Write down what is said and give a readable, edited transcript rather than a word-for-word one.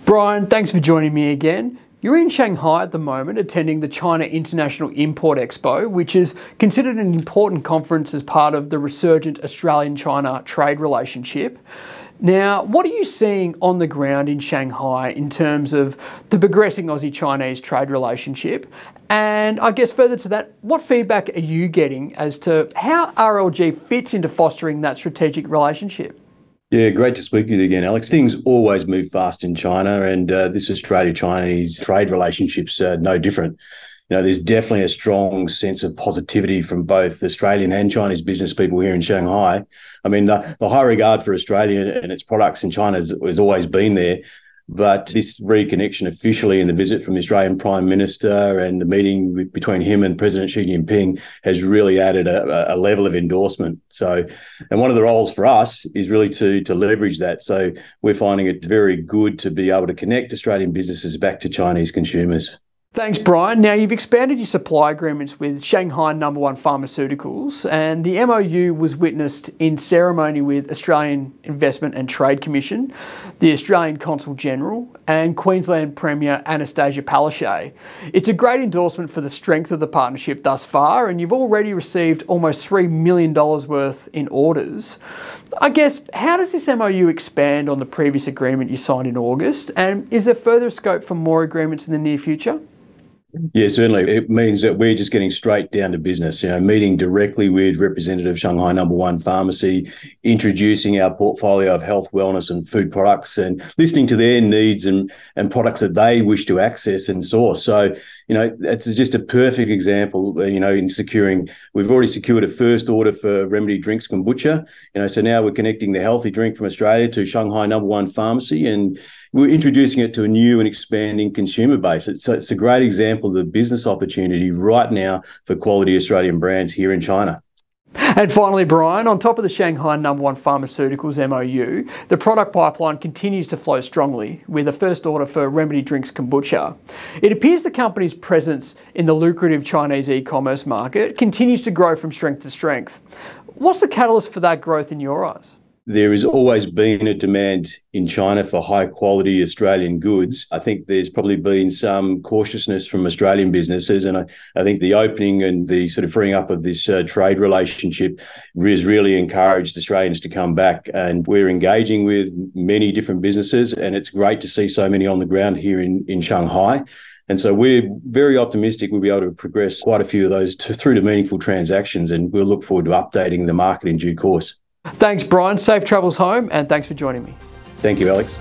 Bryan, thanks for joining me again. You're in Shanghai at the moment attending the China International Import Expo, which is considered an important conference as part of the resurgent Australian-China trade relationship. Now, what are you seeing on the ground in Shanghai in terms of the progressing Aussie-Chinese trade relationship? And I guess further to that, what feedback are you getting as to how RLG fits into fostering that strategic relationship? Yeah, great to speak with you again, Alex. Things always move fast in China, and this Australia-Chinese trade relationship's no different. You know, there's definitely a strong sense of positivity from both Australian and Chinese business people here in Shanghai. I mean, the high regard for Australia and its products in China has always been there. But this reconnection officially and the visit from the Australian Prime Minister and the meeting between him and President Xi Jinping has really added a level of endorsement. So, and one of the roles for us is really to leverage that. So we're finding it very good to be able to connect Australian businesses back to Chinese consumers. Thanks, Bryan. Now, you've expanded your supply agreements with Shanghai #1 Pharmaceuticals, and the MOU was witnessed in ceremony with Australian Investment and Trade Commission, the Australian Consul General, and Queensland Premier Anastasia Palaszczuk. It's a great endorsement for the strength of the partnership thus far, and you've already received almost $3 million worth in orders. I guess, how does this MOU expand on the previous agreement you signed in August, and is there further scope for more agreements in the near future? Yeah, certainly. It means that we're just getting straight down to business, you know, meeting directly with representative Shanghai #1 Pharmacy, introducing our portfolio of health, wellness and food products and listening to their needs and products that they wish to access and source. So, you know, it's just a perfect example, you know, in securing, we've already secured a first order for Remedy Drinks Kombucha, you know, so now we're connecting the healthy drink from Australia to Shanghai #1 Pharmacy, and we're introducing it to a new and expanding consumer base. It's a great example of the business opportunity right now for quality Australian brands here in China. And finally, Bryan, on top of the Shanghai #1 Pharmaceuticals MOU, the product pipeline continues to flow strongly with a first order for Remedy Drinks Kombucha. It appears the company's presence in the lucrative Chinese e-commerce market continues to grow from strength to strength. What's the catalyst for that growth in your eyes? There has always been a demand in China for high quality Australian goods. I think there's probably been some cautiousness from Australian businesses, and I think the opening and the sort of freeing up of this trade relationship has really encouraged Australians to come back, and we're engaging with many different businesses, and it's great to see so many on the ground here in Shanghai. And so we're very optimistic we'll be able to progress quite a few of those through to meaningful transactions, and we'll look forward to updating the market in due course. Thanks, Bryan. Safe travels home, and thanks for joining me. Thank you, Alex.